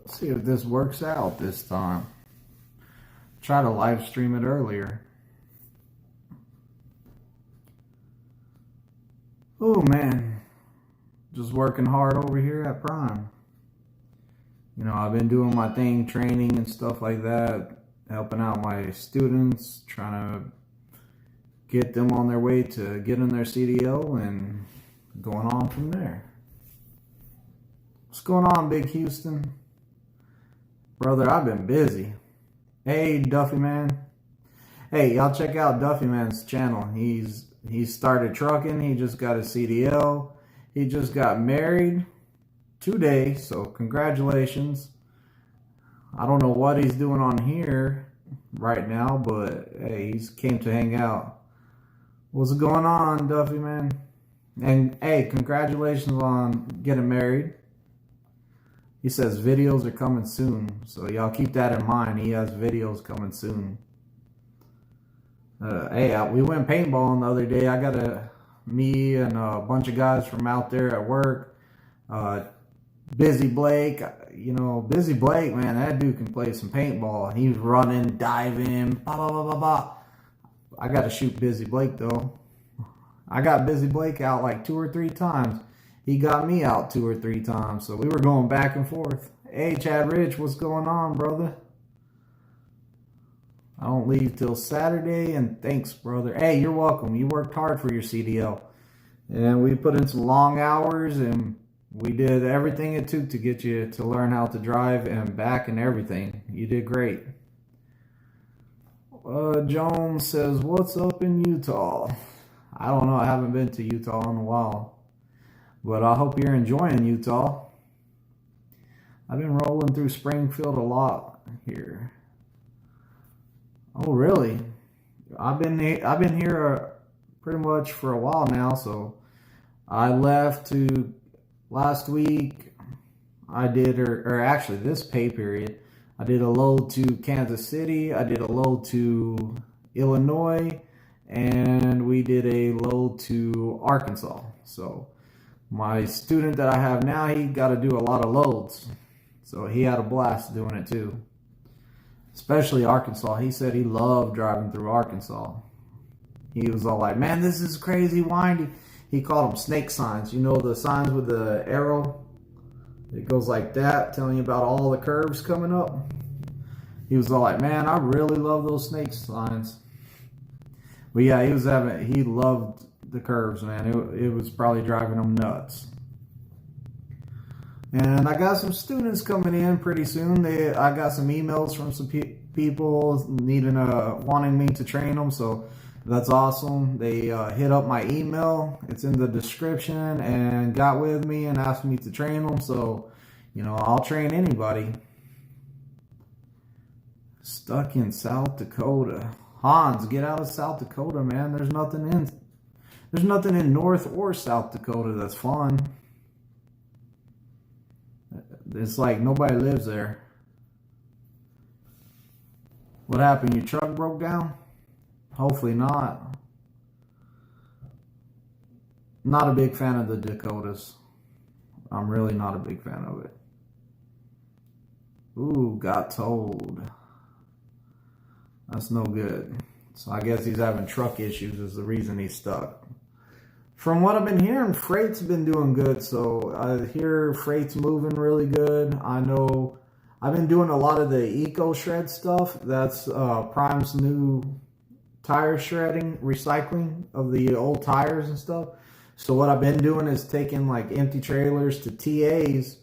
Let's see if this works out this time. Try to live stream it earlier. Oh man, just working hard over here at Prime. You know, I've been doing my thing, training and stuff like that, helping out my students, trying to get them on their way to getting their CDL and going on from there. What's going on, Big Houston? Brother, I've been busy. Hey, Duffy Man. Hey, y'all check out Duffy Man's channel. He's started trucking. He just got a CDL. He just got married today, so congratulations. I don't know what he's doing on here right now, but hey, he's came to hang out. What's going on, Duffy Man? And hey, congratulations on getting married. He says videos are coming soon, so y'all keep that in mind. He has videos coming soon. Hey, we went paintballing the other day. I got me and a bunch of guys from out there at work. Busy Blake, you know, Busy Blake, man, that dude can play some paintball. He's running, diving, blah, blah, blah, blah, blah. I got to shoot Busy Blake, though. I got Busy Blake out like 2 or 3 times. He got me out 2 or 3 times, so we were going back and forth. Hey, Chad Rich, what's going on, brother? I don't leave till Saturday, and thanks, brother. Hey, you're welcome. You worked hard for your CDL. And we put in some long hours, and we did everything it took to get you to learn how to drive and back and everything. You did great. Jones says, what's up in Utah? I don't know. I haven't been to Utah in a while. But I hope you're enjoying Utah. I've been rolling through Springfield a lot here. Oh, really? I've been here pretty much for a while now. So I left to last week. I did, or actually this pay period, I did a load to Kansas City. I did a load to Illinois, and we did a load to Arkansas. So my student that I have now, he got to do a lot of loads. So he had a blast doing it too. Especially Arkansas. He said he loved driving through Arkansas. He was all like, man, this is crazy windy. He called them snake signs. You know, the signs with the arrow? It goes like that, telling you about all the curves coming up. He was all like, man, I really love those snake signs. But yeah, he loved the curves, man. It was probably driving them nuts. And I got some students coming in pretty soon. I got some emails from some people wanting me to train them, so that's awesome. They hit up my email. It's in the description, and got with me and asked me to train them. So, you know, I'll train anybody. Stuck in South Dakota. Hans, get out of South Dakota, man. There's nothing in North or South Dakota that's fun. It's like nobody lives there. What happened? Your truck broke down? Hopefully not. Not a big fan of the Dakotas. I'm really not a big fan of it. Ooh, got towed. That's no good. So I guess he's having truck issues is the reason he's stuck. From what I've been hearing, freight's been doing good. So I hear freight's moving really good. I know I've been doing a lot of the eco shred stuff. That's Prime's new tire shredding, recycling of the old tires and stuff. So what I've been doing is taking like empty trailers to TAs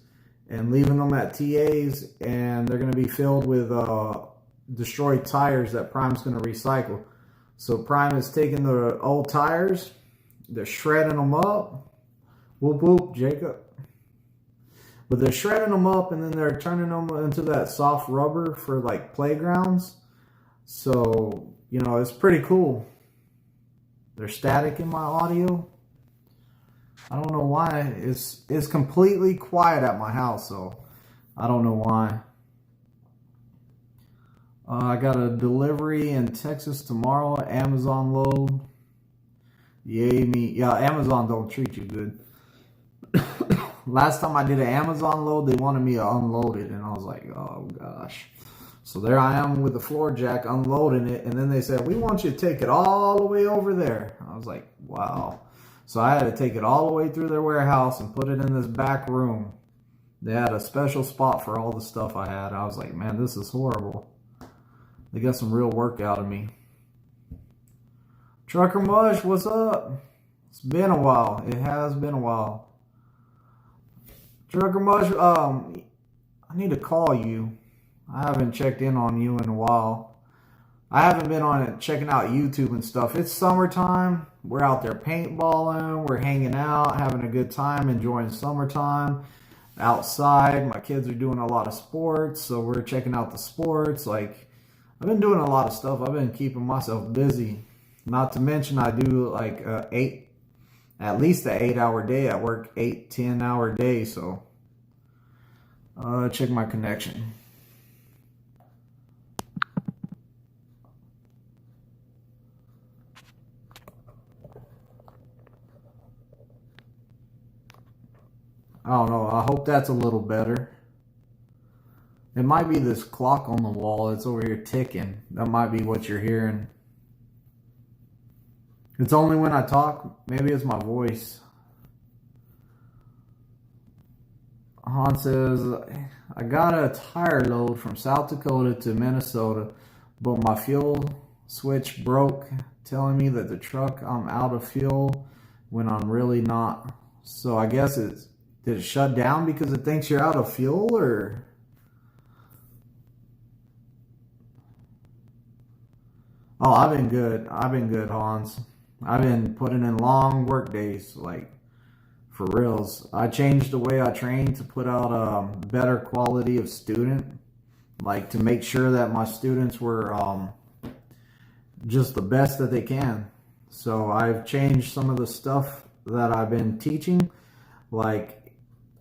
and leaving them at TAs, and they're going to be filled with destroyed tires that Prime's going to recycle. So Prime is taking the old tires, they're shredding them up. Whoop whoop, Jacob. But they're shredding them up, and then they're turning them into that soft rubber for like playgrounds. So, you know, it's pretty cool. They're static in my audio. I don't know why. It's completely quiet at my house, so I don't know why. I got a delivery in Texas tomorrow, Amazon load. Yay me. Yeah, Amazon don't treat you good. last time I did an Amazon load, they wanted me to unload it, and I was like, oh gosh. So there I am with the floor jack unloading it, and then they said, we want you to take it all the way over there. I was like, wow. So I had to take it all the way through their warehouse and put it in this back room. They had a special spot for all the stuff I had. I was like, man, this is horrible. They got some real work out of me. Trucker Mush, what's up? It's been a while. It has been a while. Trucker Mush, I need to call you. I haven't checked in on you in a while. I haven't been on it checking out YouTube and stuff. It's summertime. We're out there paintballing. We're hanging out, having a good time, enjoying summertime. Outside, my kids are doing a lot of sports, so we're checking out the sports. Like, I've been doing a lot of stuff. I've been keeping myself busy. Not to mention, I do like at least an 8-hour day. I work 8-10-hour days. So check my connection. I don't know. I hope that's a little better. It might be this clock on the wall. It's over here ticking. That might be what you're hearing. It's only when I talk. Maybe it's my voice. Han says, I got a tire load from South Dakota to Minnesota, but my fuel switch broke, telling me that the truck, I'm out of fuel when I'm really not. So I guess did it shut down because it thinks you're out of fuel, or? Oh, I've been good. I've been good, Hans. I've been putting in long work days, like, for reals. I changed the way I train to put out a better quality of student, like to make sure that my students were just the best that they can. So I've changed some of the stuff that I've been teaching. Like,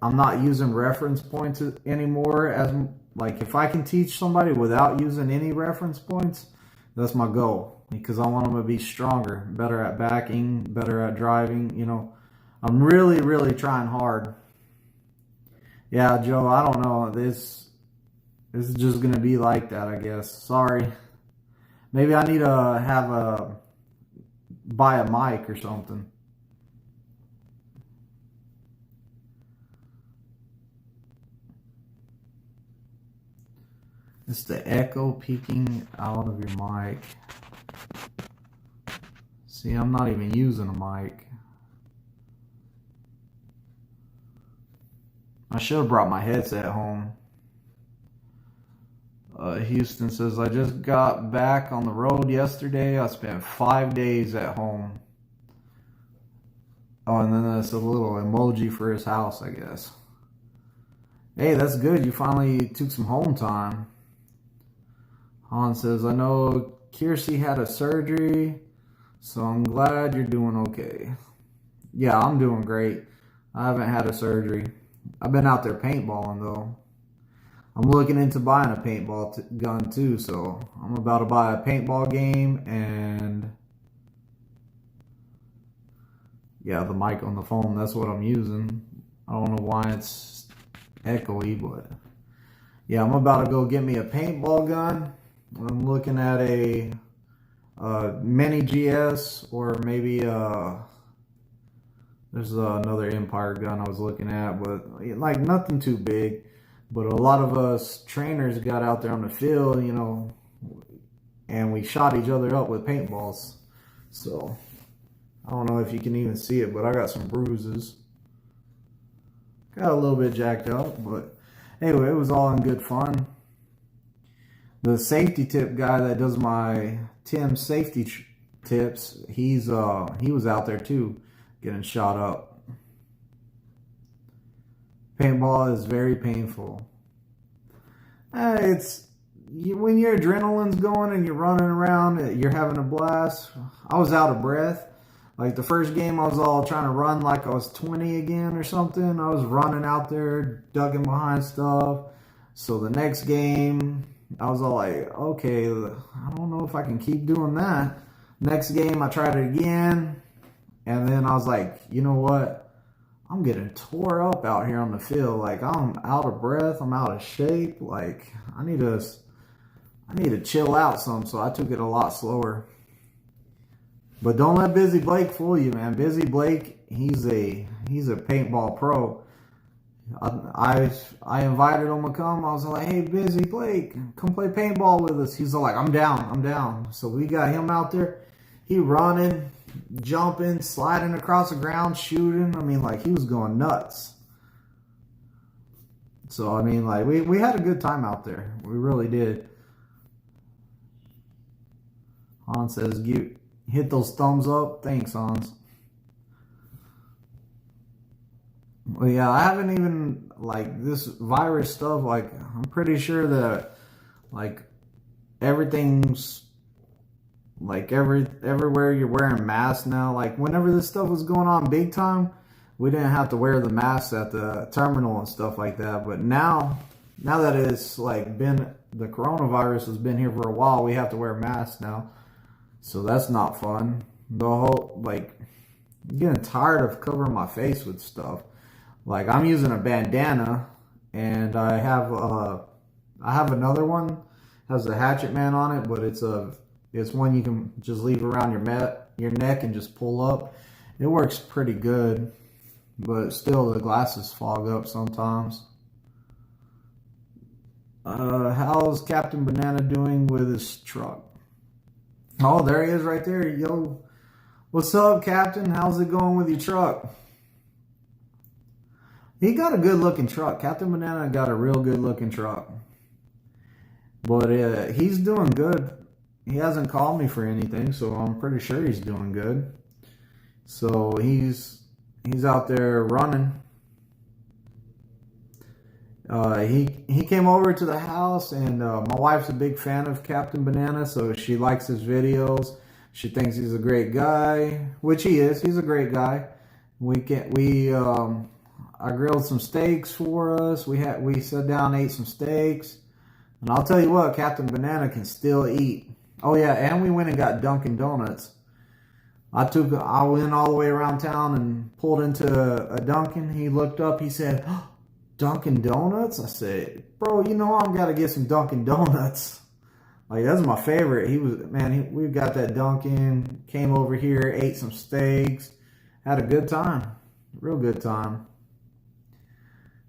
I'm not using reference points anymore. As like, if I can teach somebody without using any reference points, that's my goal, because I want them to be stronger, better at backing, better at driving. You know, I'm really, really trying hard. Yeah, Joe, I don't know. This is just going to be like that, I guess. Sorry. Maybe I need to buy a mic or something. It's the echo peeking out of your mic. See, I'm not even using a mic. I should have brought my headset home. Houston says, I just got back on the road yesterday. I spent 5 days at home. Oh, and then there's a little emoji for his house, I guess. Hey, that's good. You finally took some home time. Han says, I know Kiersey had a surgery, so I'm glad you're doing okay. Yeah, I'm doing great. I haven't had a surgery. I've been out there paintballing, though. I'm looking into buying a paintball gun, too, so I'm about to buy a paintball game, and yeah, the mic on the phone, that's what I'm using. I don't know why it's echoey, but yeah, I'm about to go get me a paintball gun. I'm looking at a Mini GS, or maybe there's another Empire gun I was looking at, but like nothing too big. But a lot of us trainers got out there on the field, you know, and we shot each other up with paintballs. So I don't know if you can even see it, but I got some bruises. Got a little bit jacked up, but anyway, it was all in good fun. The safety tip guy that does my Tim safety tips, he was out there too, getting shot up. Paintball is very painful. When your adrenaline's going and you're running around, you're having a blast. I was out of breath. Like the first game, I was all trying to run like I was 20 again or something. I was running out there, ducking behind stuff. So the next game, I was all like, okay, I don't know if I can keep doing that. Next game, I tried it again. And then I was like, you know what? I'm getting tore up out here on the field. Like, I'm out of breath. I'm out of shape. Like, I need to chill out some. So I took it a lot slower. But don't let Busy Blake fool you, man. Busy Blake, he's a paintball pro. I invited him to come. I was like, hey, Busy Blake, come play paintball with us. He's like, I'm down. So we got him out there. He running, jumping, sliding across the ground, shooting. I mean, like, he was going nuts. So, I mean, like, we had a good time out there. We really did. Hans says, hit those thumbs up. Thanks, Hans. Well, yeah, I haven't even, like, this virus stuff, like, I'm pretty sure that, like, everything's, like, everywhere you're wearing masks now. Like, whenever this stuff was going on big time, we didn't have to wear the masks at the terminal and stuff like that. But now that it's, like, the coronavirus has been here for a while, we have to wear masks now. So that's not fun. The whole, like, I'm getting tired of covering my face with stuff. Like, I'm using a bandana, and I have another one, has a Hatchet Man on it, but it's one you can just leave around your neck and just pull up. It works pretty good, but still the glasses fog up sometimes. How's Captain Banana doing with his truck? Oh, there he is right there. Yo, what's up, Captain? How's it going with your truck? He got a good looking truck. Captain Banana got a real good looking truck. But he's doing good. He hasn't called me for anything, so I'm pretty sure he's doing good. So he's out there running. He came over to the house, and my wife's a big fan of Captain Banana, so she likes his videos. She thinks he's a great guy, which he is. He's a great guy. I grilled some steaks for us. We sat down and ate some steaks. And I'll tell you what, Captain Banana can still eat. Oh yeah, and we went and got Dunkin' Donuts. I went all the way around town and pulled into a Dunkin'. He looked up, he said, oh, Dunkin' Donuts? I said, bro, you know I've got to get some Dunkin' Donuts. Like, that's my favorite. We got that Dunkin', came over here, ate some steaks, had a good time. Real good time.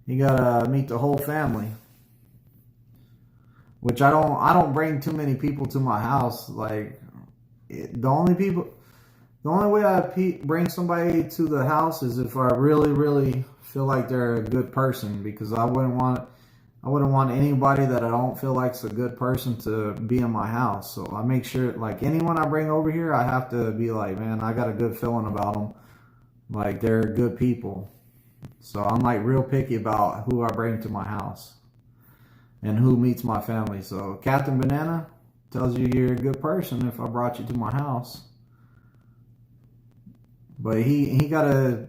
You gotta meet the whole family. Which I don't bring too many people to my house. Like, the only way I bring somebody to the house is if I really, really feel like they're a good person, because I wouldn't want anybody that I don't feel like's a good person to be in my house. So I make sure, like, anyone I bring over here, I have to be like, man, I got a good feeling about them. Like, they're good people. So I'm, like, real picky about who I bring to my house and who meets my family. So Captain Banana tells you you're a good person if I brought you to my house. But he gotta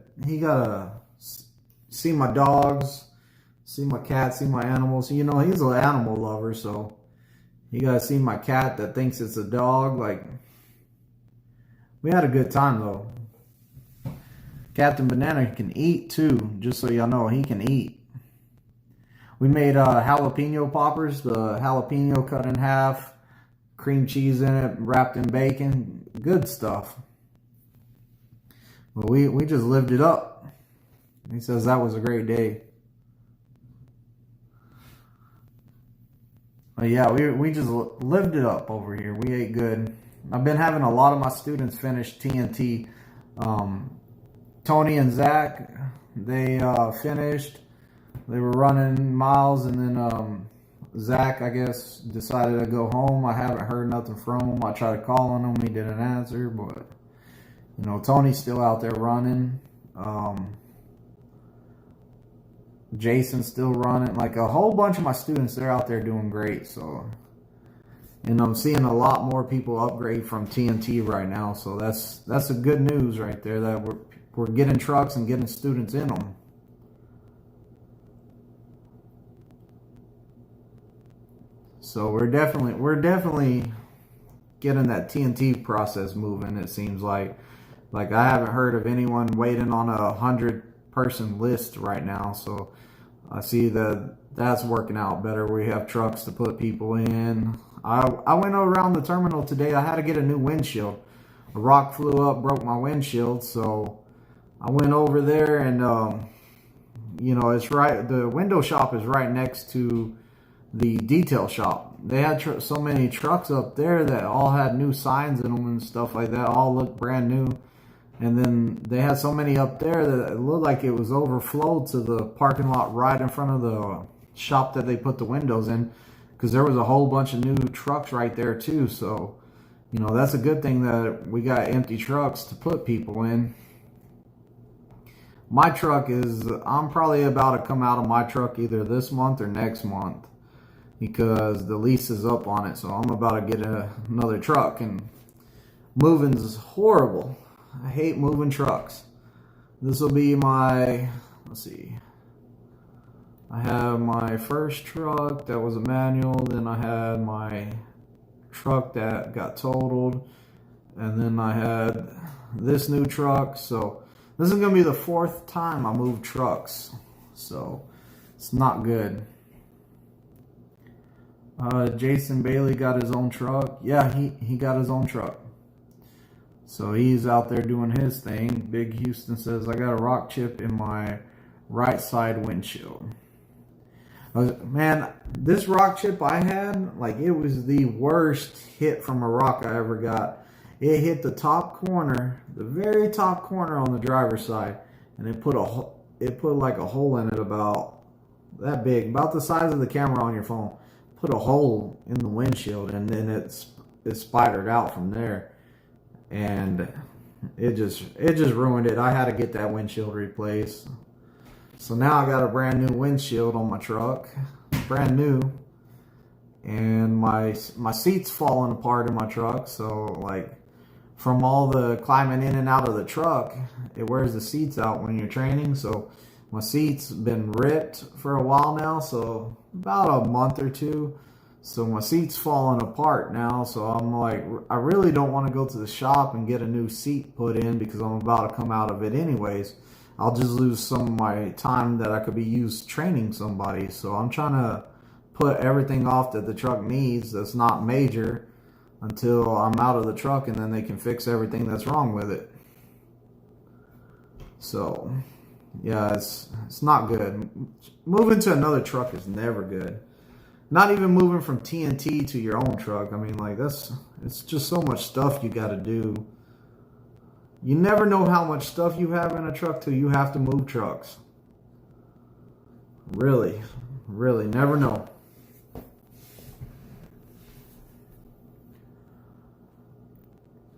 see my dogs, see my cats, see my animals. You know, he's an animal lover, so he gotta see my cat that thinks it's a dog. Like, we had a good time though. Captain Banana can eat too, just so y'all know, he can eat. We made jalapeno poppers, the jalapeno cut in half, cream cheese in it, wrapped in bacon. Good stuff. But we just lived it up. He says that was a great day. But yeah, we just lived it up over here. We ate good. I've been having a lot of my students finish TNT. Tony and Zach, they finished. They were running miles, and then Zach, I guess, decided to go home. I haven't heard nothing from him. I tried calling him. He didn't answer, but, you know, Tony's still out there running. Jason's still running. Like, a whole bunch of my students, they're out there doing great. So, and I'm seeing a lot more people upgrade from TNT right now. So that's a good news right there, that we're getting trucks and getting students in them. So we're definitely getting that TNT process moving. It seems like I haven't heard of anyone waiting on a 100 person list right now. So I see that that's working out better. We have trucks to put people in. I went around the terminal today. I had to get a new windshield. A rock flew up, broke my windshield. So I went over there and, you know, it's right. The window shop is right next to the detail shop. They had so many trucks up there that all had new signs in them and stuff like that. All looked brand new. And then they had so many up there that it looked like it was overflowed to the parking lot right in front of the shop that they put the windows in, because there was a whole bunch of new trucks right there too. So, you know, that's a good thing that we got empty trucks to put people in. My truck is, I'm probably about to come out of my truck either this month or next month, because the lease is up on it. So I'm about to get another truck, and moving is horrible. I hate moving trucks. This will be my, let's see, I have my first truck that was a manual, then I had my truck that got totaled, and then I had this new truck. So this is going to be the 4th time I moved trucks, so it's not good. Jason Bailey got his own truck. Yeah, he got his own truck. So he's out there doing his thing. Big Houston says, I got a rock chip in my right side windshield. Man, this rock chip I had, like, it was the worst hit from a rock I ever got. It hit the top corner, the very top corner on the driver's side, and it put like a hole in it about that big, about the size of the camera on your phone. Put a hole in the windshield, and then it spidered out from there, and it just ruined it. I had to get that windshield replaced. So now I got a brand new windshield on my truck, brand new, and my seat's falling apart in my truck. So, like, from all the climbing in and out of the truck, it wears the seats out when you're training. So my seat's been ripped for a while now, so about a month or two. So my seat's falling apart now. So I'm like, I really don't want to go to the shop and get a new seat put in, because I'm about to come out of it anyways. I'll just lose some of my time that I could be used training somebody. So I'm trying to put everything off that the truck needs that's not major until I'm out of the truck, and then they can fix everything that's wrong with it. So yeah, it's not good. Moving to another truck is never good. Not even moving from TNT to your own truck. I mean, like, it's just so much stuff you got to do. You never know how much stuff you have in a truck till you have to move trucks. Really, really never know.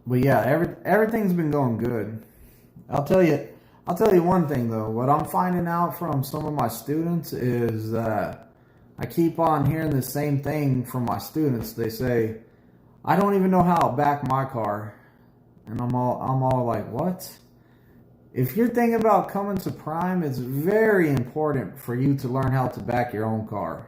But yeah, everything's been going good. I'll tell you one thing though. What I'm finding out from some of my students is that I keep on hearing the same thing from my students. They say, I don't even know how to back my car. And I'm all like, what? If you're thinking about coming to Prime, it's very important for you to learn how to back your own car.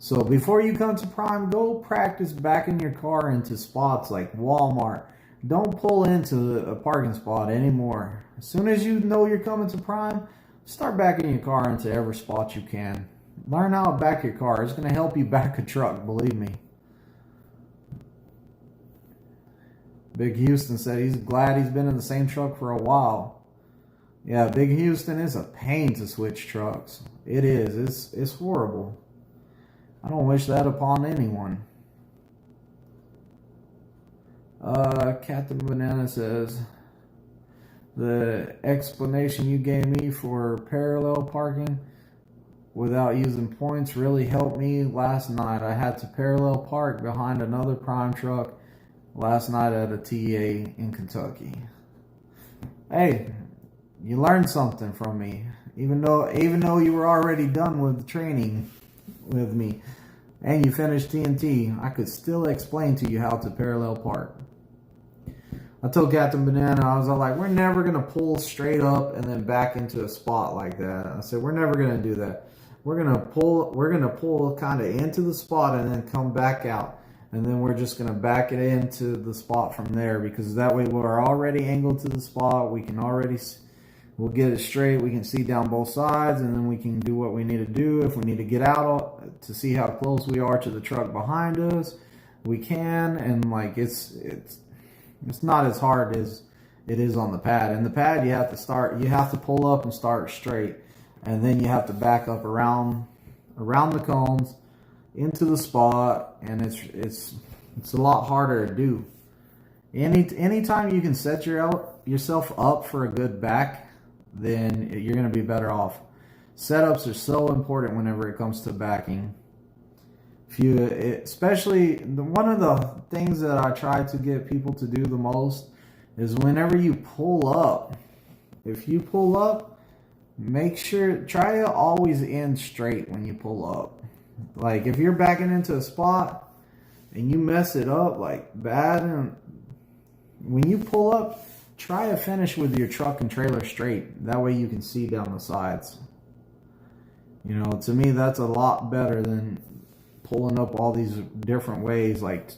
So before you come to Prime, go practice backing your car into spots like Walmart. Don't pull into a parking spot anymore. As soon as you know you're coming to Prime, start backing your car into every spot you can. Learn how to back your car. It's going to help you back a truck, believe me. Big Houston said he's glad he's been in the same truck for a while. Yeah, Big Houston is a pain to switch trucks. It is. It's horrible. I don't wish that upon anyone. Captain Banana says, the explanation you gave me for parallel parking without using points really helped me last night. I had to parallel park behind another Prime truck last night at a TA in Kentucky. Hey, you learned something from me. Even though you were already done with training with me and you finished TNT, I could still explain to you how to parallel park. I told Captain Banana, I was all like, we're never going to pull straight up and then back into a spot like that. I said, we're never going to do that. We're going to pull kind of into the spot and then come back out. And then we're just going to back it into the spot from there, because that way we're already angled to the spot. We can already We'll get it straight. We can see down both sides, and then we can do what we need to do. If we need to get out to see how close we are to the truck behind us, we can. And like it's not as hard as it is on the pad. In the pad, you have to pull up and start straight, and then you have to back up around the cones into the spot, and it's a lot harder to do. Anytime you can set yourself up for a good back, then you're going to be better off. Setups are so important whenever it comes to backing. Especially one of the things that I try to get people to do the most is whenever you pull up. If you pull up, try to always end straight when you pull up. Like if you're backing into a spot and you mess it up like bad, and when you pull up, try to finish with your truck and trailer straight. That way you can see down the sides. You know, to me, that's a lot better than pulling up all these different ways, like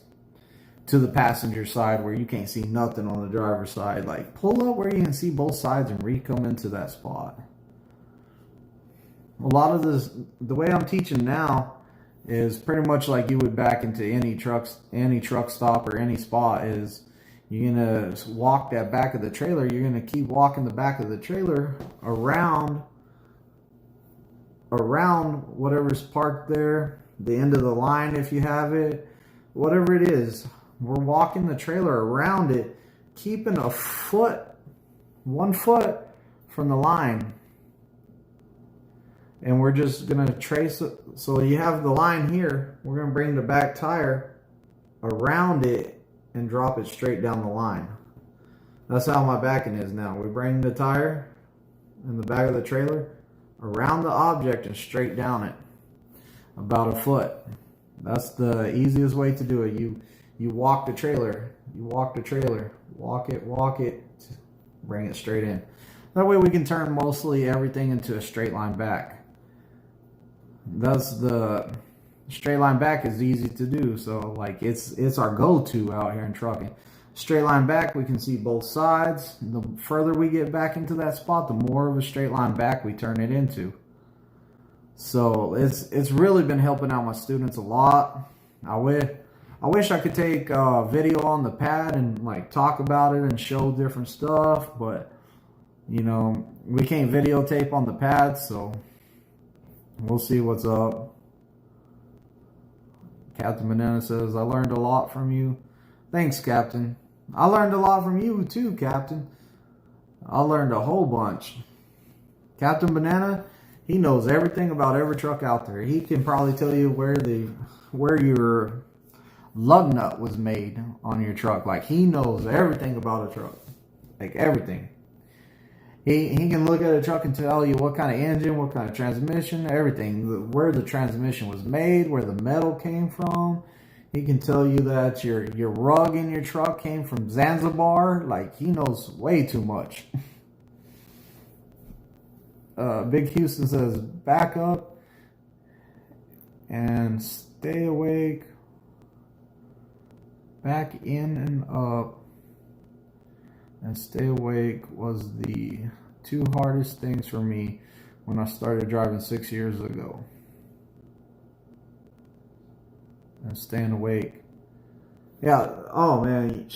to the passenger side where you can't see nothing on the driver's side. Like pull up where you can see both sides and re-come into that spot. A lot of the way I'm teaching now is pretty much like you would back into any truck stop or any spot. Is you're going to walk that back of the trailer. You're going to keep walking the back of the trailer around whatever's parked there, the end of the line if you have it, whatever it is. We're walking the trailer around it, keeping 1 foot from the line. And we're just going to trace it. So you have the line here. We're going to bring the back tire around it and drop it straight down the line. That's how my backing is now. We bring the tire in the back of the trailer around the object and straight down it about 1 foot. That's the easiest way to do it. You walk the trailer, walk it, bring it straight in. That way we can turn mostly everything into a straight line back. The straight line back is easy to do, so like it's our go-to out here in trucking. Straight line back, we can see both sides. The further we get back into that spot, the more of a straight line back we turn it into. So it's really been helping out my students a lot. I wish I could take a video on the pad and like talk about it and show different stuff, but you know, we can't videotape on the pad, so we'll see what's up. Captain Banana says, I learned a lot from you. Thanks, Captain. I learned a lot from you too, Captain. I learned a whole bunch. Captain Banana, he knows everything about every truck out there. He can probably tell you where your lug nut was made on your truck. Like, he knows everything about a truck. Like, everything. He can look at a truck and tell you what kind of engine, what kind of transmission, everything. Where the transmission was made, where the metal came from. He can tell you that your rug in your truck came from Zanzibar. Like, he knows way too much. Big Houston says, back up and stay awake. Back in and up and stay awake was the two hardest things for me when I started driving 6 years ago. And staying awake. Yeah, oh man.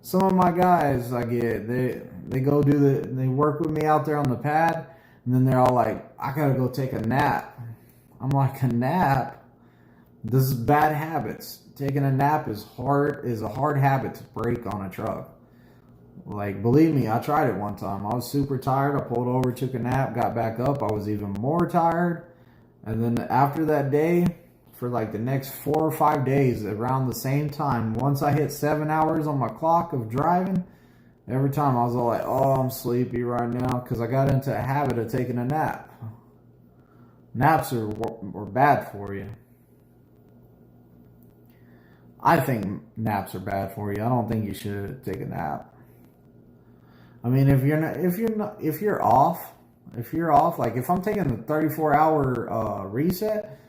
Some of my guys I get, they go they work with me out there on the pad, and then they're all like, I gotta go take a nap. I'm like, a nap? This is bad habits. Taking a nap is a hard habit to break on a truck. Like, believe me, I tried it one time. I was super tired. I pulled over, took a nap, got back up. I was even more tired. And then after that day, for like the next 4 or 5 days, around the same time, once I hit 7 hours on my clock of driving, every time I was all like, oh, I'm sleepy right now, because I got into a habit of taking a nap. Naps are bad for you. I think naps are bad for you. I don't think you should take a nap. I mean, if you're off, like if I'm taking the 34-hour reset,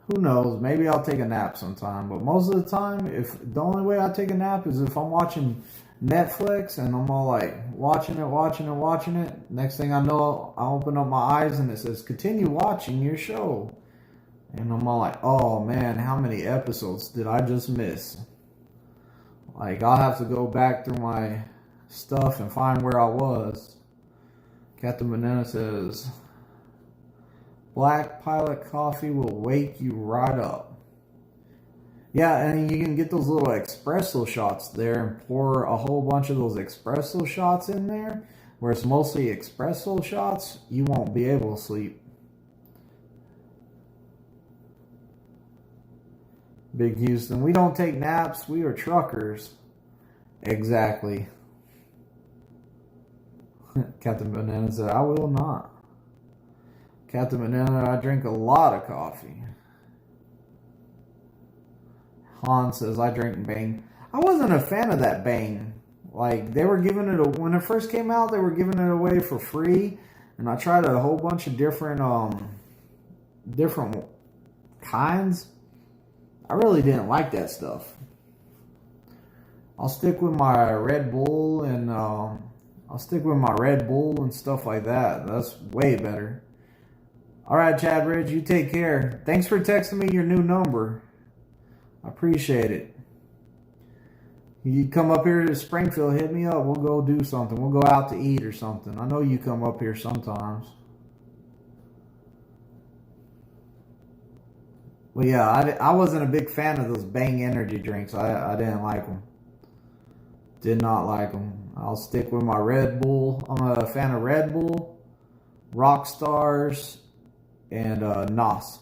who knows? Maybe I'll take a nap sometime. But most of the time, if the only way I take a nap is if I'm watching Netflix, and I'm all like watching it. Next thing I know, I open up my eyes and it says, continue watching your show. And I'm all like, oh man, how many episodes did I just miss? Like, I'll have to go back through my stuff and find where I was. Captain Banana says, Black Pilot coffee will wake you right up. Yeah, and you can get those little espresso shots there and pour a whole bunch of those espresso shots in there, where it's mostly espresso shots. You won't be able to sleep. Big Houston, we don't take naps, we are truckers. Exactly. Captain Banana said, I will not. Captain Banana, I drink a lot of coffee. Han says, I drink Bang. I wasn't a fan of that Bang. Like, they were giving it, when it first came out, they were giving it away for free. And I tried a whole bunch of different kinds. I really didn't like that stuff. I'll stick with my Red Bull and stuff like that. That's way better. All right, Chad Ridge, you take care. Thanks for texting me your new number. I appreciate it. You come up here to Springfield, hit me up. We'll go do something. We'll go out to eat or something. I know you come up here sometimes. Well, yeah, I wasn't a big fan of those Bang energy drinks. I didn't like them. Did not like them. I'll stick with my Red Bull. I'm a fan of Red Bull, Rockstars, and NOS.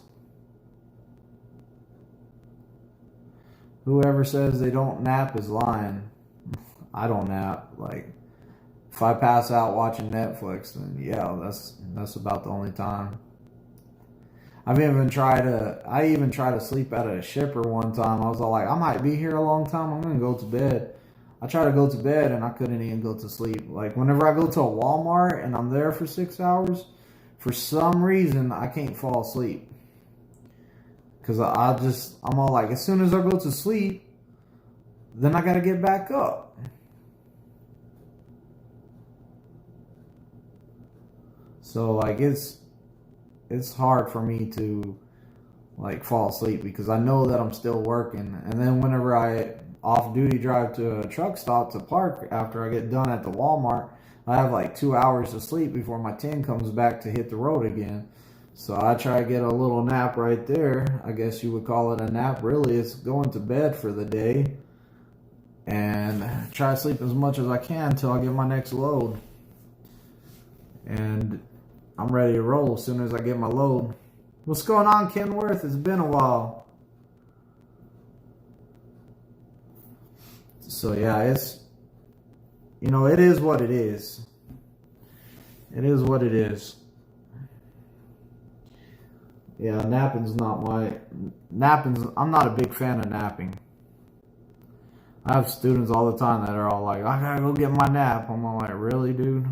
Whoever says they don't nap is lying. I don't nap. Like, if I pass out watching Netflix, then yeah, that's about the only time. I even tried to sleep at a shipper one time. I was all like, I might be here a long time. I'm gonna go to bed. I tried to go to bed and I couldn't even go to sleep. Like, whenever I go to a Walmart and I'm there for 6 hours, for some reason I can't fall asleep. Because I'm all like, as soon as I go to sleep, then I gotta get back up. So like it's hard for me to like fall asleep because I know that I'm still working. And then whenever I off-duty drive to a truck stop to park after I get done at the Walmart, I have like 2 hours of sleep before my 10 comes back to hit the road again. So I try to get a little nap right there. I guess you would call it a nap. Really, it's going to bed for the day. And try to sleep as much as I can until I get my next load. And I'm ready to roll as soon as I get my load. What's going on, Kenworth? It's been a while. So yeah, it is what it is. It is what it is. Yeah, I'm not a big fan of napping. I have students all the time that are all like, I gotta go get my nap. I'm all like, really, dude?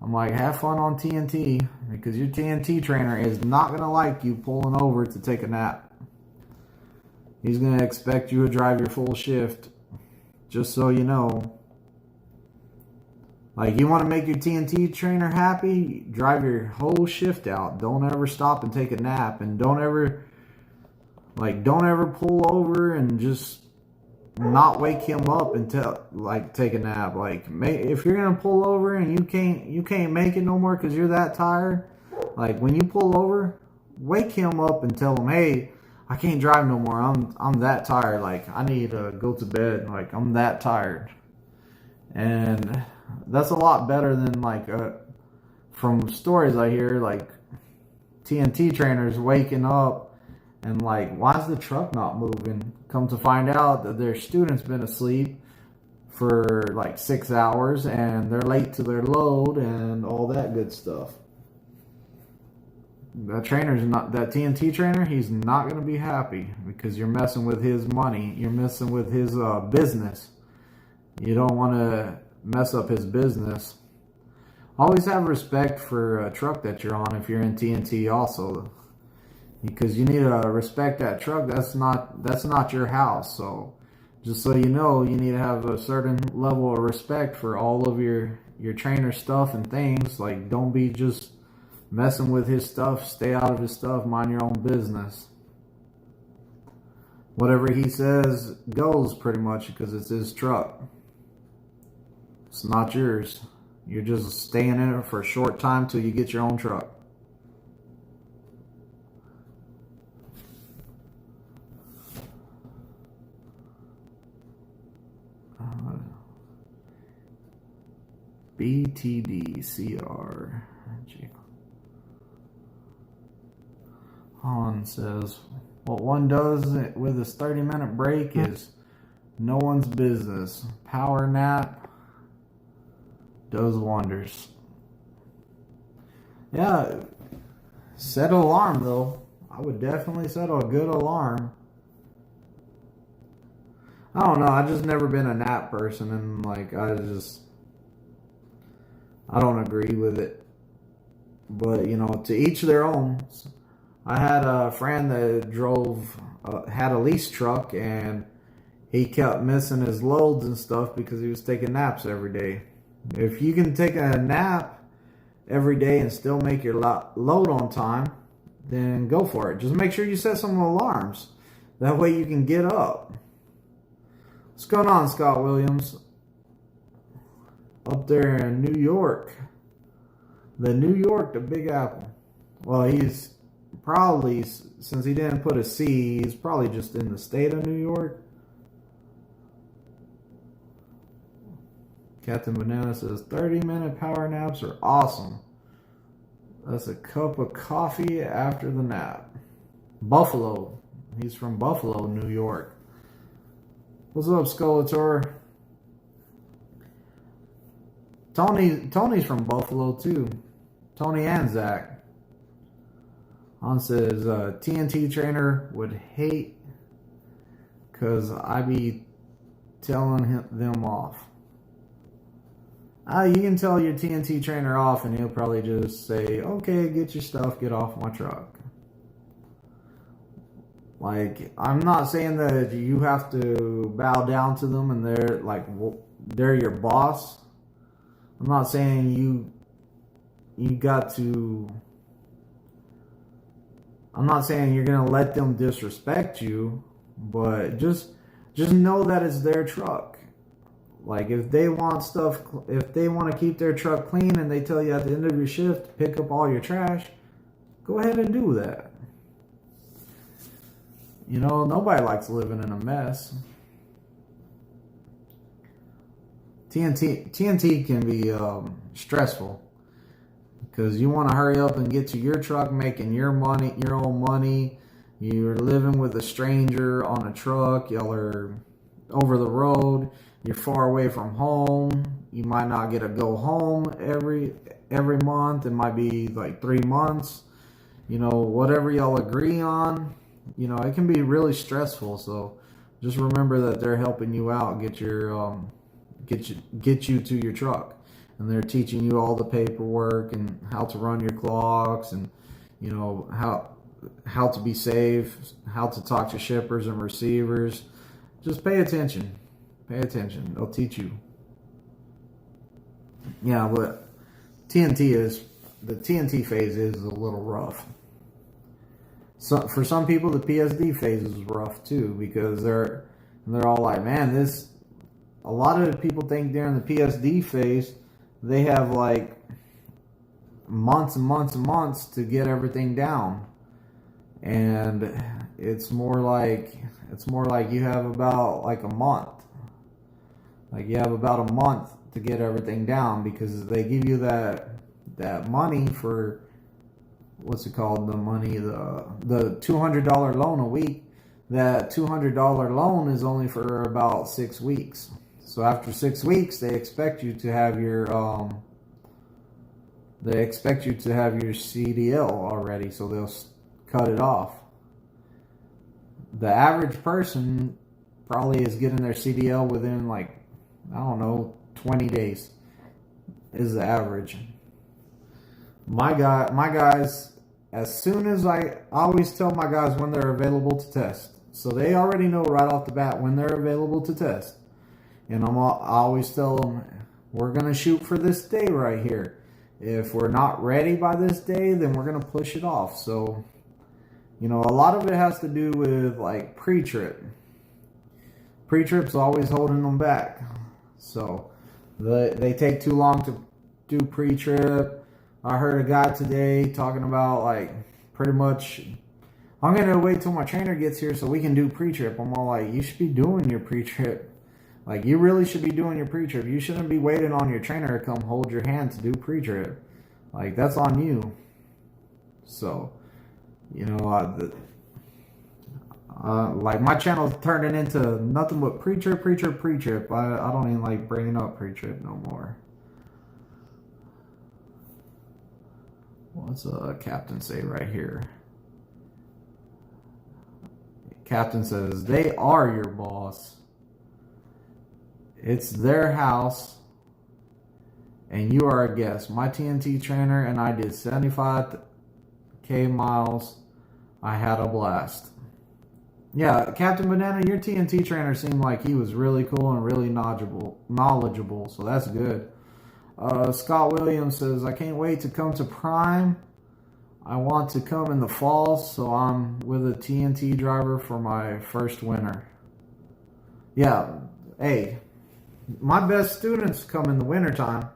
I'm like, have fun on TNT, because your TNT trainer is not going to like you pulling over to take a nap. He's going to expect you to drive your full shift, just so you know. Like, you want to make your TNT trainer happy, drive your whole shift out. Don't ever stop and take a nap, and don't ever pull over and just not wake him up and take a nap. Like, if you're gonna pull over and you can't make it no more because you're that tired, like, when you pull over, wake him up and tell him, hey, I can't drive no more. I'm that tired. Like, I need to go to bed. Like, I'm that tired. And that's a lot better than like from stories I hear, like TNT trainers waking up and like, why is the truck not moving? Come to find out that their student's been asleep for like 6 hours and they're late to their load and all that good stuff. That TNT trainer, he's not going to be happy because you're messing with his money. You're messing with his business. You don't want to mess up his business. Always have respect for a truck that you're on if you're in TNT also. Because you need to respect that truck. That's not your house. So just so you know, you need to have a certain level of respect for all of your trainer's stuff and things. Like, don't be just messing with his stuff. Stay out of his stuff. Mind your own business. Whatever he says goes, pretty much, because it's his truck. It's not yours. You're just staying in it for a short time till you get your own truck. BTDCR. Han says, what one does with his 30-minute break is no one's business. Power nap does wonders. Yeah, set an alarm though. I would definitely set a good alarm. I don't know, I've just never been a nap person, and like I don't agree with it. But you know, to each their own. I had a friend that had a lease truck, and he kept missing his loads and stuff because he was taking naps every day. If you can take a nap every day and still make your load on time, then go for it. Just make sure you set some alarms. That way you can get up. What's going on, Scott Williams? Up there in New York. The Big Apple. Well, he's probably, since he didn't put a C, he's probably just in the state of New York. Captain Banana says 30-minute power naps are awesome. That's a cup of coffee after the nap. Buffalo. He's from Buffalo, New York. What's up, Skulator? Tony's from Buffalo too. Tony and Zach. Han says, TNT trainer would hate because I be telling them off. You can tell your TNT trainer off and he'll probably just say, okay, get your stuff, get off my truck. Like, I'm not saying that you have to bow down to them and they're your boss. I'm not saying you got to... I'm not saying you're going to let them disrespect you, but just know that it's their truck. Like, if they want to keep their truck clean and they tell you at the end of your shift, pick up all your trash, go ahead and do that. You know, nobody likes living in a mess. TNT can be stressful. Because you want to hurry up and get to your truck making your own money. You're living with a stranger on a truck. Y'all are over the road. You're far away from home. You might not get to go home every month. It might be like 3 months. You know, whatever y'all agree on. You know, it can be really stressful. So just remember that they're helping you out, get you to your truck. And they're teaching you all the paperwork and how to run your clocks and, you know, how to be safe, how to talk to shippers and receivers. Just pay attention. Pay attention. They'll teach you. Yeah, but the TNT phase is a little rough. So for some people, the PSD phase is rough too, because they're all like, man, a lot of people think during the PSD phase, they have like months and months and months to get everything down. And it's more like you have about like a month. Like you have about a month to get everything down, because they give you that money for, what's it called, the money, the $200 loan a week. That $200 loan is only for about 6 weeks. So after 6 weeks, they expect you to have your CDL already, so they'll cut it off. The average person probably is getting their CDL within, like, I don't know, 20 days is the average. My guys, as soon as I always tell my guys when they're available to test. So they already know right off the bat when they're available to test. And I always tell them, we're going to shoot for this day right here. If we're not ready by this day, then we're going to push it off. So, you know, a lot of it has to do with like pre-trip. Pre-trip's always holding them back. So they take too long to do pre-trip. I heard a guy today talking about like pretty much, I'm going to wait till my trainer gets here so we can do pre-trip. I'm all like, you should be doing your pre-trip. Like, you really should be doing your pre-trip. You shouldn't be waiting on your trainer to come hold your hand to do pre-trip. Like, that's on you. So, you know, like, my channel's turning into nothing but pre-trip, pre-trip, pre-trip. I don't even like bringing up pre-trip no more. What's Captain say right here? Captain says, they are your boss. It's their house, and you are a guest. My TNT trainer and I did 75K miles. I had a blast. Yeah, Captain Banana, your TNT trainer seemed like he was really cool and really knowledgeable, so that's good. Scott Williams says, I can't wait to come to Prime. I want to come in the fall, so I'm with a TNT driver for my first winter. Yeah, hey. My best students come in the wintertime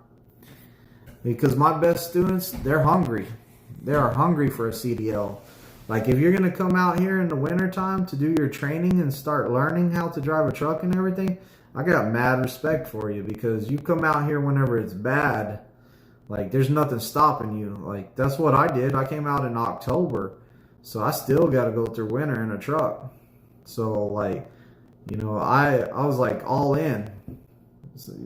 because my best students, they're hungry. They are hungry for a CDL. Like, if you're going to come out here in the wintertime to do your training and start learning how to drive a truck and everything, I got mad respect for you, because you come out here whenever it's bad. Like, there's nothing stopping you. Like, that's what I did. I came out in October, so I still got to go through winter in a truck. So, like, you know, I was like all in.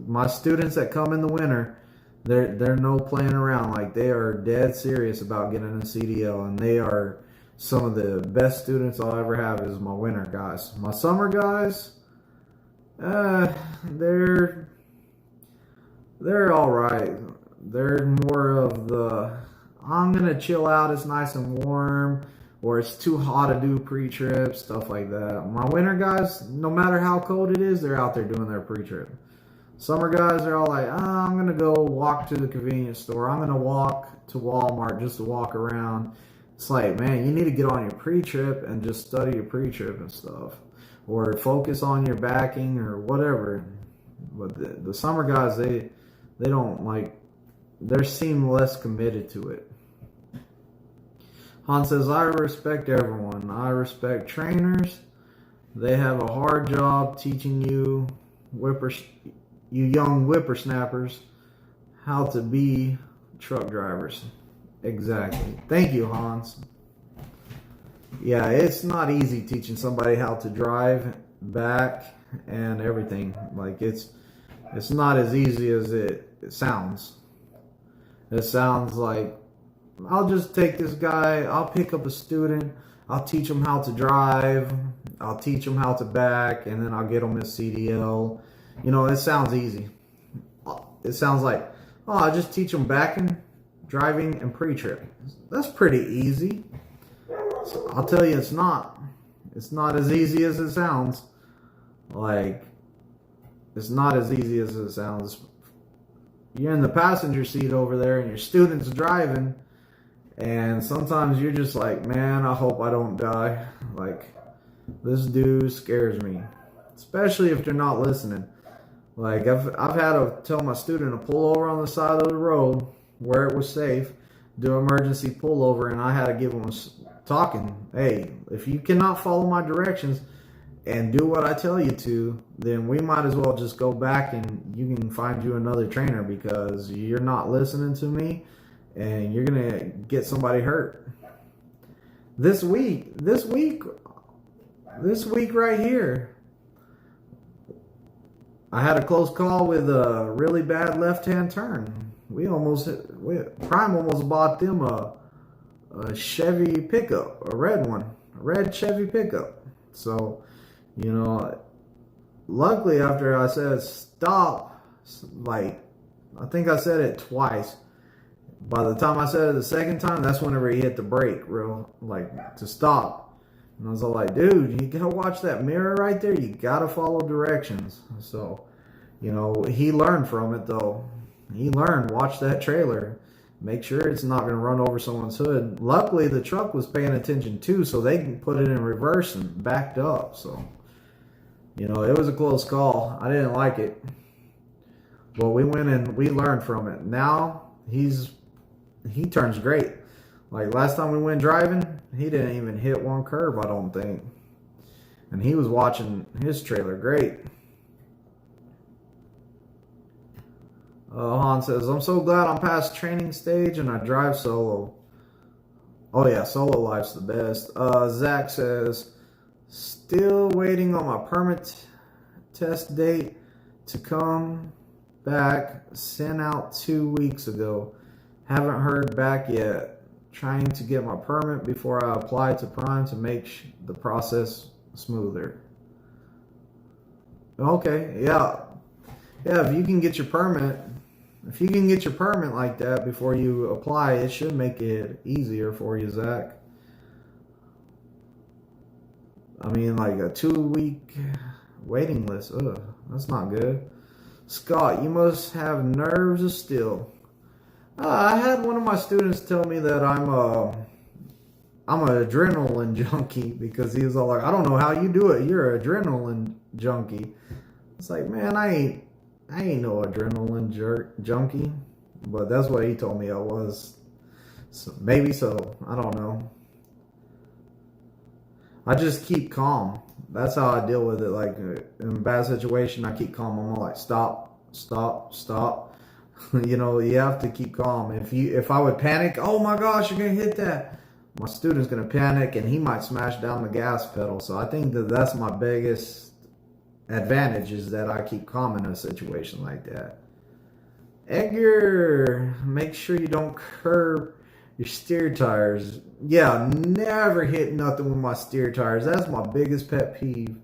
My students that come in the winter, they're no playing around. Like, they are dead serious about getting a CDL, and they are some of the best students I'll ever have is my winter guys. My summer guys, they're all right. They're more of the, I'm gonna chill out, it's nice and warm, or it's too hot to do pre-trip, stuff like that. My winter guys, no matter how cold it is, they're out there doing their pre-trip. Summer guys are all like, I'm going to go walk to the convenience store. I'm going to walk to Walmart just to walk around. It's like, man, you need to get on your pre-trip and just study your pre-trip and stuff. Or focus on your backing or whatever. But the summer guys, they don't like, they seem less committed to it. Han says, I respect everyone. I respect trainers. They have a hard job teaching you young whippersnappers how to be truck drivers. Exactly. Thank you, Hans. Yeah, it's not easy teaching somebody how to drive back and everything. Like, it's not as easy as it sounds. It sounds like, I'll just take this guy, I'll pick up a student, I'll teach him how to drive, I'll teach him how to back, and then I'll get him his CDL. You know, it sounds easy. It sounds like, oh, I just teach them backing, driving, and pre-trip. That's pretty easy. So I'll tell you, it's not. It's not as easy as it sounds. Like, it's not as easy as it sounds. You're in the passenger seat over there, and your student's driving, and sometimes you're just like, man, I hope I don't die. Like, this dude scares me. Especially if they're not listening. Like, I've had to tell my student to pull over on the side of the road where it was safe, do emergency pullover, and I had to give him talking. Hey, if you cannot follow my directions and do what I tell you to, then we might as well just go back and you can find you another trainer, because you're not listening to me and you're going to get somebody hurt. This week right here, I had a close call with a really bad left-hand turn. Prime almost bought them a Chevy pickup, a red Chevy pickup. So, you know, luckily after I said stop, like, I think I said it twice. By the time I said it the second time, that's whenever he hit the brake, to stop. And I was all like, dude, you gotta watch that mirror right there. You gotta follow directions. So, you know, he learned from it though. He learned, watch that trailer. Make sure it's not gonna run over someone's hood. Luckily, the truck was paying attention too, so they can put it in reverse and backed up. So, you know, it was a close call. I didn't like it. But we went and we learned from it. Now, he turns great. Like last time we went driving, he didn't even hit one curb, I don't think. And he was watching his trailer great. Han says, I'm so glad I'm past training stage and I drive solo. Oh yeah, solo life's the best. Zach says, still waiting on my permit test date to come back. Sent out 2 weeks ago. Haven't heard back yet. Trying to get my permit before I apply to Prime to make the process smoother. Okay, yeah. Yeah, if you can get your permit like that before you apply, it should make it easier for you, Zach. I mean, like a 2-week waiting list. Ugh, that's not good. Scott, you must have nerves of steel. I had one of my students tell me that I'm an adrenaline junkie because he was all like, I don't know how you do it. You're an adrenaline junkie. It's like, man, I ain't no adrenaline junkie, but that's what he told me I was. So maybe so. I don't know. I just keep calm. That's how I deal with it. Like in a bad situation, I keep calm. I'm all like, stop, stop, stop. You know, you have to keep calm. If I would panic, oh my gosh, you're gonna hit that. My student's gonna panic and he might smash down the gas pedal. So I think that's my biggest advantage is that I keep calm in a situation like that. Edgar, make sure you don't curb your steer tires. Yeah, never hit nothing with my steer tires. That's my biggest pet peeve.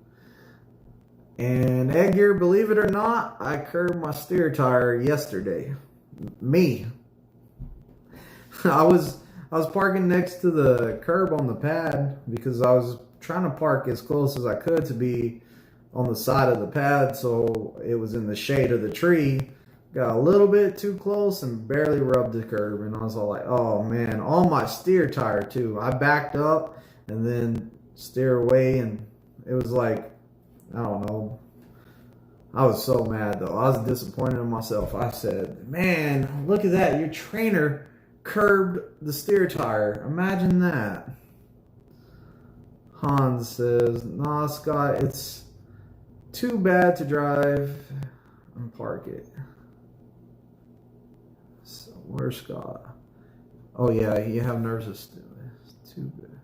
And Edgar, believe it or not, I curbed my steer tire yesterday. Me. I was parking next to the curb on the pad because I was trying to park as close as I could to be on the side of the pad so it was in the shade of the tree. Got a little bit too close and barely rubbed the curb, and I was all like, oh man, on my steer tire too. I backed up and then steer away, and it was like, I don't know. I was so mad though. I was disappointed in myself. I said, man, look at that. Your trainer curbed the steer tire. Imagine that. Hans says, nah, Scott, it's too bad to drive and park it. So, where's Scott? Oh yeah, you have nerves of steel. It's too bad.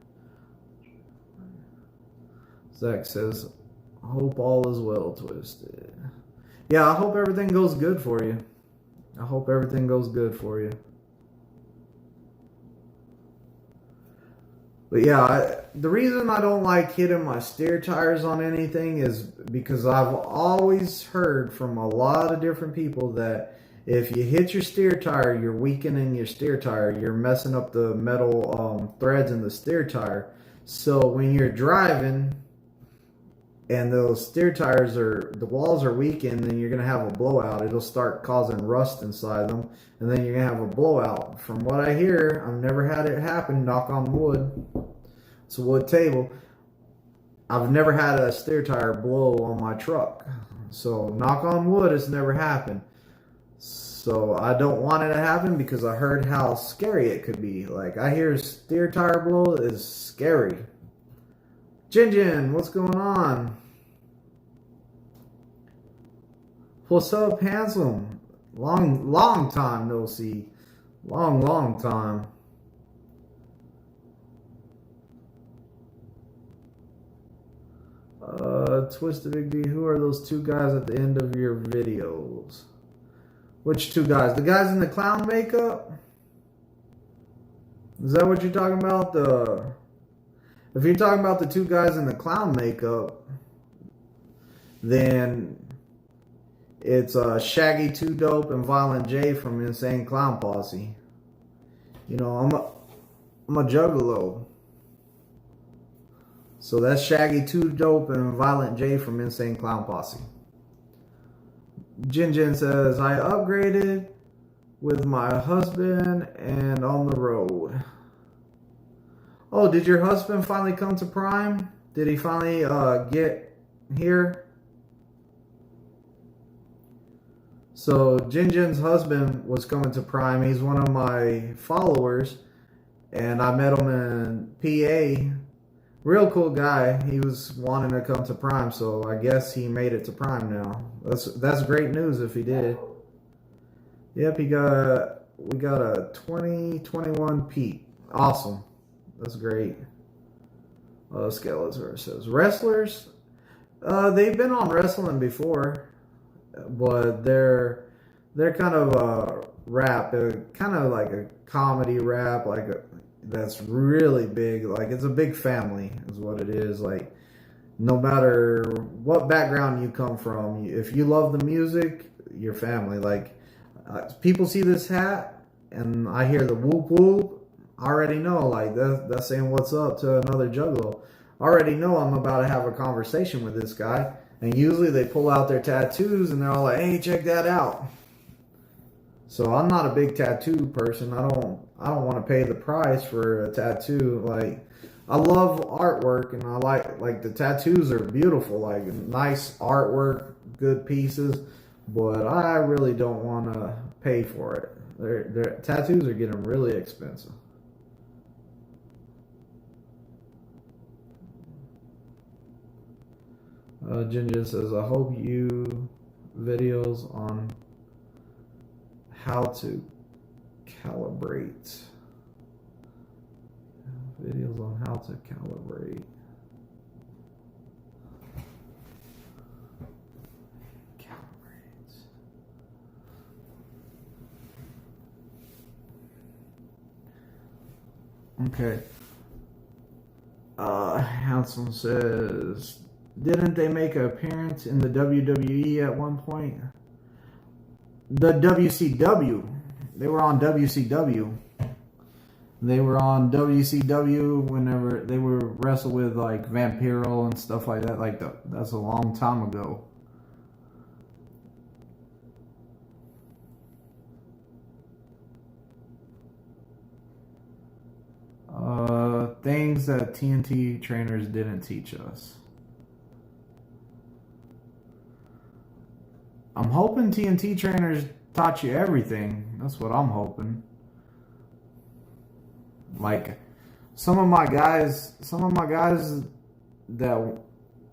Zach says, hope all is well, Twisted. Yeah, I hope everything goes good for you. I hope everything goes good for you. But yeah, the reason I don't like hitting my steer tires on anything is because I've always heard from a lot of different people that if you hit your steer tire, you're weakening your steer tire. You're messing up the metal threads in the steer tire. So when you're driving and those steer tires the walls are weakened, then you're going to have a blowout. It'll start causing rust inside them, and then you're going to have a blowout. From what I hear, I've never had it happen, knock on wood. It's a wood table. I've never had a steer tire blow on my truck. So, knock on wood, it's never happened. So, I don't want it to happen because I heard how scary it could be. Like, I hear steer tire blow is scary. Jin, what's going on? What's up, handsome? Long time no see. Long time. Twizted Big D, who are those two guys at the end of your videos? Which two guys? The guys in the clown makeup? Is that what you're talking about? If you're talking about the two guys in the clown makeup, then it's Shaggy 2 Dope and Violent J from Insane Clown Posse. You know, I'm a juggalo. So that's Shaggy 2 Dope and Violent J from Insane Clown Posse. Jin Jin says, I upgraded with my husband and on the road. Oh, did your husband finally come to Prime? Did he finally get here? So Jin Jin's husband was coming to Prime. He's one of my followers, and I met him in PA. Real cool guy. He was wanting to come to Prime, so I guess he made it to Prime now. That's great news if he did. Yep, we got a 2021 Pete. Awesome. That's great. Skeletor says wrestlers. They've been on wrestling before, but they're kind of a rap, kind of like a comedy rap, that's really big. Like, it's a big family, is what it is. Like, no matter what background you come from, if you love the music, your family. Like, people see this hat, and I hear the whoop whoop. I already know, like, that's saying what's up to another juggalo. I already know I'm about to have a conversation with this guy. And usually they pull out their tattoos and they're all like, hey, check that out. So I'm not a big tattoo person. I don't want to pay the price for a tattoo. Like, I love artwork, and I like the tattoos are beautiful, like nice artwork, good pieces, but I really don't want to pay for it. Their tattoos are getting really expensive. Ginger says, I hope you videos on how to calibrate. Videos on how to calibrate. Okay. Hanson says, didn't they make an appearance in the WWE at one point? The WCW. They were on WCW. They were on WCW whenever they were wrestle with like Vampiro and stuff like that. Like that's a long time ago. Things that TNT trainers didn't teach us. I'm hoping TNT trainers taught you everything. That's what I'm hoping. Like some of my guys that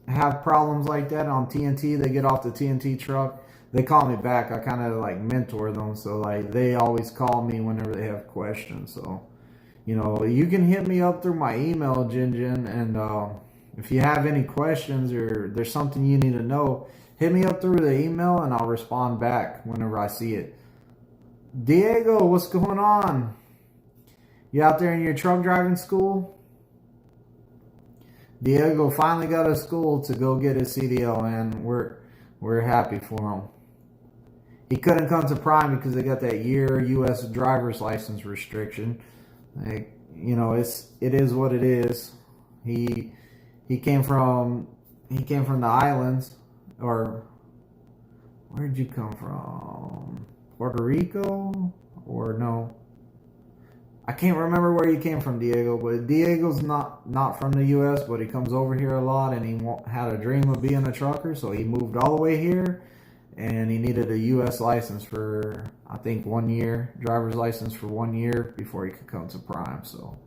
have problems like that on TNT, they get off the TNT truck, they call me back. I kind of like mentor them, so like they always call me whenever they have questions. So, you know, you can hit me up through my email, Jinjin, and if you have any questions or there's something you need to know, hit me up through the email and I'll respond back whenever I see it. Diego, what's going on? You out there in your truck driving school? Diego finally got a school to go get his CDL, and we're happy for him. He couldn't come to Prime because they got that year U.S. driver's license restriction. Like, you know, it is what it is. He came from the islands, or where'd you come from? Puerto Rico, or no? I can't remember where he came from, Diego, but Diego's not from the U.S., but he comes over here a lot, and he had a dream of being a trucker, so he moved all the way here, and he needed a U.S. license for, I think, 1 year, driver's license for 1 year before he could come to Prime. So,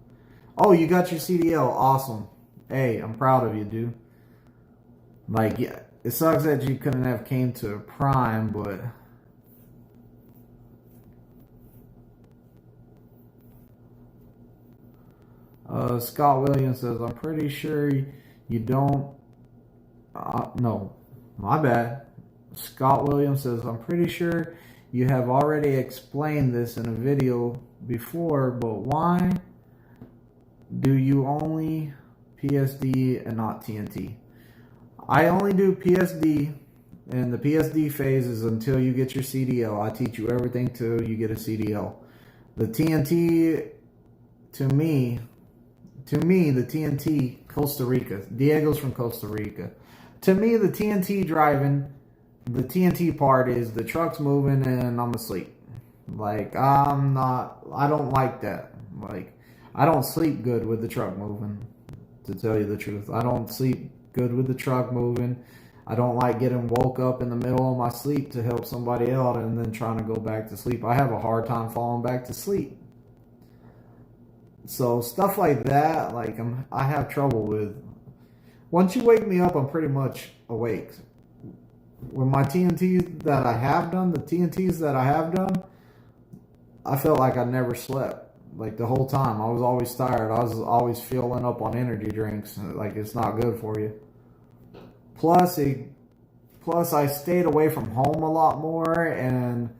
oh, you got your CDL, awesome. Hey, I'm proud of you, dude. Like, yeah, it sucks that you couldn't have came to Prime, but Scott Williams says, I'm pretty sure you don't... no, my bad. Scott Williams says, I'm pretty sure you have already explained this in a video before, but why do you only PSD and not TNT? I only do PSD, and the PSD phase is until you get your CDL. I teach you everything till you get a CDL. The TNT, to me, the TNT Costa Rica. Diego's from Costa Rica. To me, the TNT driving, the TNT part is the truck's moving and I'm asleep. Like, I don't like that. Like, I don't sleep good with the truck moving, to tell you the truth. I don't sleep good with the truck moving. I don't like getting woke up in the middle of my sleep to help somebody out and then trying to go back to sleep. I have a hard time falling back to sleep. So stuff like that, like I have trouble with. Once you wake me up, I'm pretty much awake. With my TNTs that I have done, the TNTs that I have done, I felt like I never slept. Like the whole time, I was always tired. I was always filling up on energy drinks. Like it's not good for you. Plus I stayed away from home a lot more, and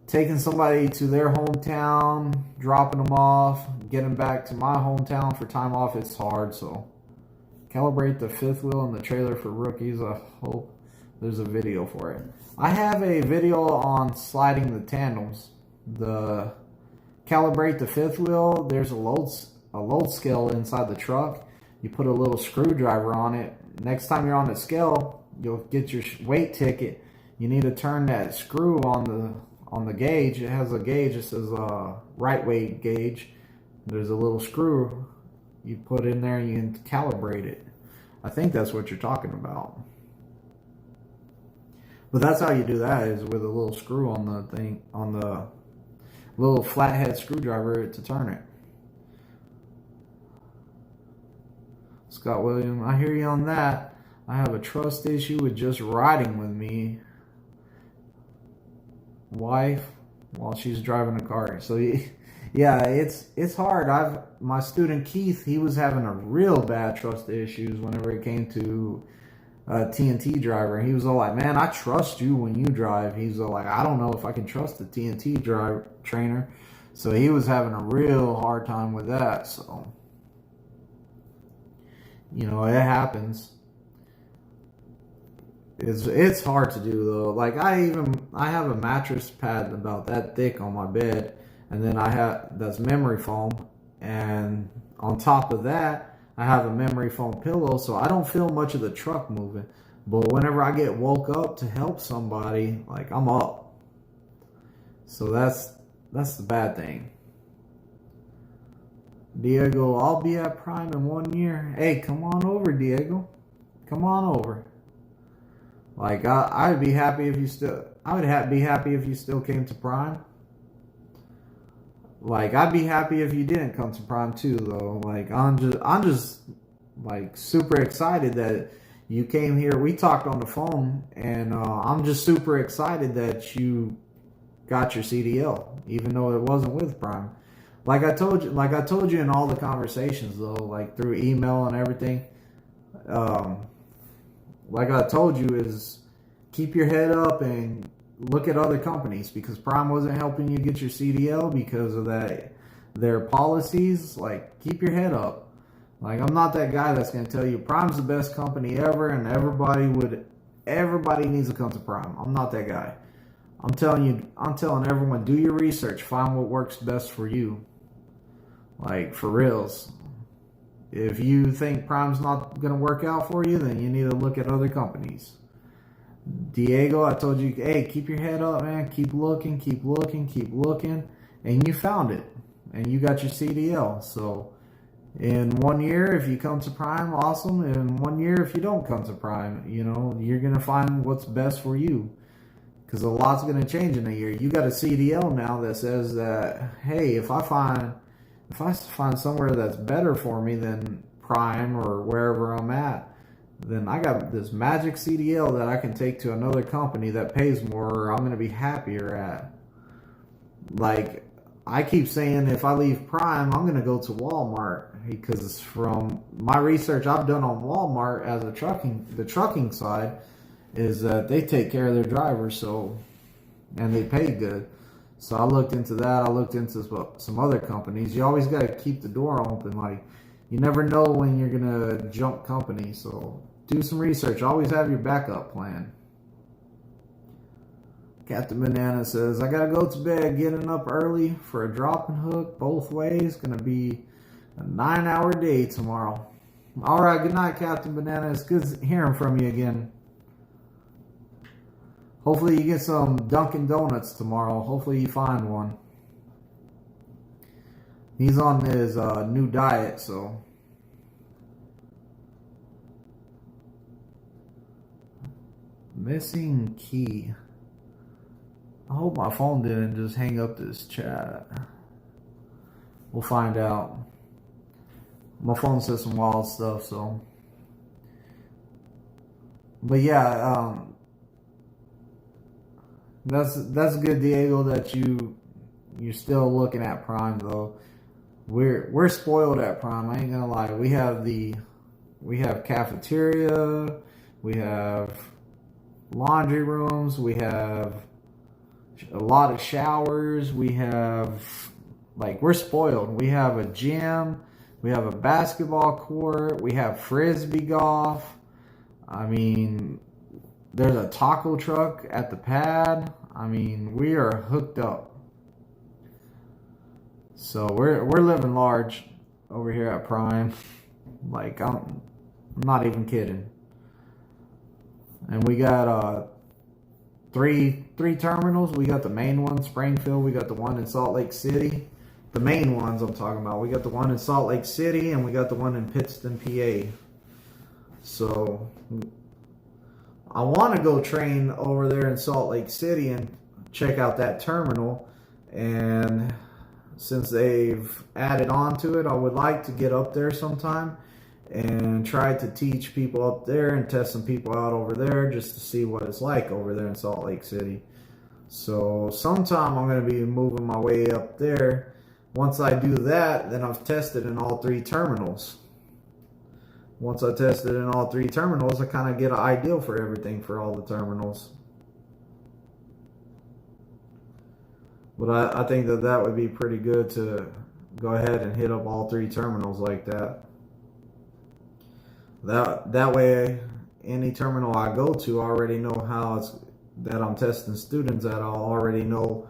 taking somebody to their hometown, dropping them off, getting back to my hometown for time off, it's hard. So calibrate the fifth wheel in the trailer for rookies. I hope there's a video for it. I have a video on sliding the tandems. The calibrate the fifth wheel, there's a load scale inside the truck. You put a little screwdriver on it. Next time you're on the scale, you'll get your weight ticket. You need to turn that screw on the gauge. It has a gauge. It says right weight gauge. There's a little screw you put in there and you can calibrate it. I think that's what you're talking about. But that's how you do that, is with a little screw on the thing, on the little flathead screwdriver to turn it. Scott William, I hear you on that. I have a trust issue with just riding with me wife while she's driving a car. So yeah, it's hard. My student Keith, he was having a real bad trust issues whenever it came to a TNT driver. He was all like, man, I trust you when you drive. He's all like, I don't know if I can trust the TNT driver trainer. So he was having a real hard time with that. So, you know, it happens. It's hard to do though. Like I have a mattress pad about that thick on my bed, and then that's memory foam, and on top of that I have a memory foam pillow, so I don't feel much of the truck moving. But whenever I get woke up to help somebody, like I'm up. So that's the bad thing. Diego, I'll be at Prime in 1 year. Hey, come on over, Diego. Come on over. Like I'd be happy if you still. I would be happy if you still came to Prime. Like I'd be happy if you didn't come to Prime too, though. Like I'm just like super excited that you came here. We talked on the phone, and I'm just super excited that you got your CDL, even though it wasn't with Prime. Like I told you in all the conversations though, like through email and everything. Like I told you, is keep your head up and look at other companies, because Prime wasn't helping you get your CDL because of their policies. Like keep your head up. Like I'm not that guy that's going to tell you Prime's the best company ever and everybody needs to come to Prime. I'm not that guy. I'm telling everyone, do your research, find what works best for you. Like for reals. If you think Prime's not going to work out for you, then you need to look at other companies. Diego, I told you, hey, keep your head up, man. Keep looking. And you found it. And you got your CDL. So in 1 year, if you come to Prime, awesome. In 1 year, if you don't come to Prime, you know, you're going to find what's best for you. Because a lot's going to change in a year. You got a CDL now that says that, hey, if I find somewhere that's better for me than Prime or wherever I'm at, then I got this magic CDL that I can take to another company that pays more, or I'm going to be happier at. Like, I keep saying if I leave Prime, I'm going to go to Walmart, because from my research I've done on Walmart as the trucking side, is that they take care of their drivers, and they pay good. So I looked into that. I looked into some other companies. You always got to keep the door open. Like, you never know when you're going to jump companies. So do some research. Always have your backup plan. Captain Banana says, I got to go to bed. Getting up early for a drop and hook both ways. Going to be a 9-hour day tomorrow. All right, good night, Captain Banana. It's good hearing from you again. Hopefully you get some Dunkin' Donuts tomorrow. Hopefully you find one. He's on his new diet, so. Missing key. I hope my phone didn't just hang up this chat. We'll find out. My phone says some wild stuff, so. But yeah, that's good, Diego, that you're still looking at Prime though. We're spoiled at Prime. I ain't gonna lie. We have cafeteria, we have laundry rooms, we have a lot of showers, we have, like, we're spoiled. We have a gym, we have a basketball court, we have frisbee golf. I mean, there's a taco truck at the pad. I mean, we are hooked up. So we're living large over here at Prime. Like, I'm not even kidding. And we got three terminals. We got the main one, Springfield. We got the one in Salt Lake City. The main ones I'm talking about. We got the one in Salt Lake City, and we got the one in Pittston, PA. So I want to go train over there in Salt Lake City and check out that terminal. And since they've added on to it, I would like to get up there sometime and try to teach people up there and test some people out over there just to see what it's like over there in Salt Lake City. So sometime I'm going to be moving my way up there. Once I do that, then I've tested in all three terminals. Once I tested in all three terminals, I kind of get an idea for everything for all the terminals. But I think that would be pretty good to go ahead and hit up all three terminals like that. That way, any terminal I go to, I already know how it's that I'm testing students at. I'll already know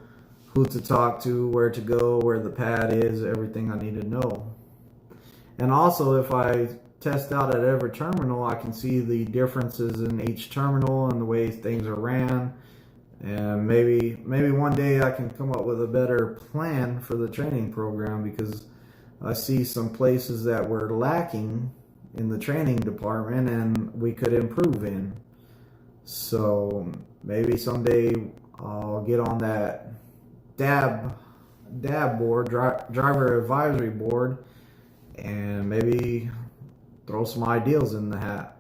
who to talk to, where to go, where the pad is, everything I need to know. And also, if I test out at every terminal, I can see the differences in each terminal and the way things are ran. And maybe one day I can come up with a better plan for the training program, because I see some places that we're lacking in the training department and we could improve in. So maybe someday I'll get on that DAB board, driver advisory board, and maybe throw some ideas in the hat.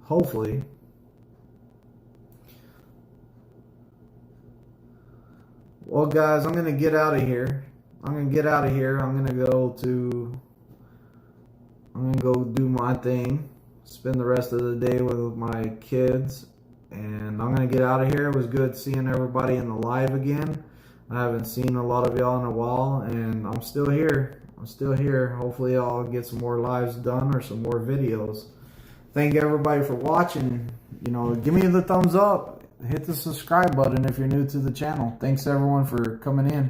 Hopefully. Well, guys, I'm going to get out of here. I'm going to go do my thing. Spend the rest of the day with my kids. And I'm going to get out of here. It was good seeing everybody in the live again. I haven't seen a lot of y'all in a while, and I'm still here. Hopefully I'll get some more lives done or some more videos. Thank everybody for watching. You know, give me the thumbs up. Hit the subscribe button if you're new to the channel. Thanks everyone for coming in.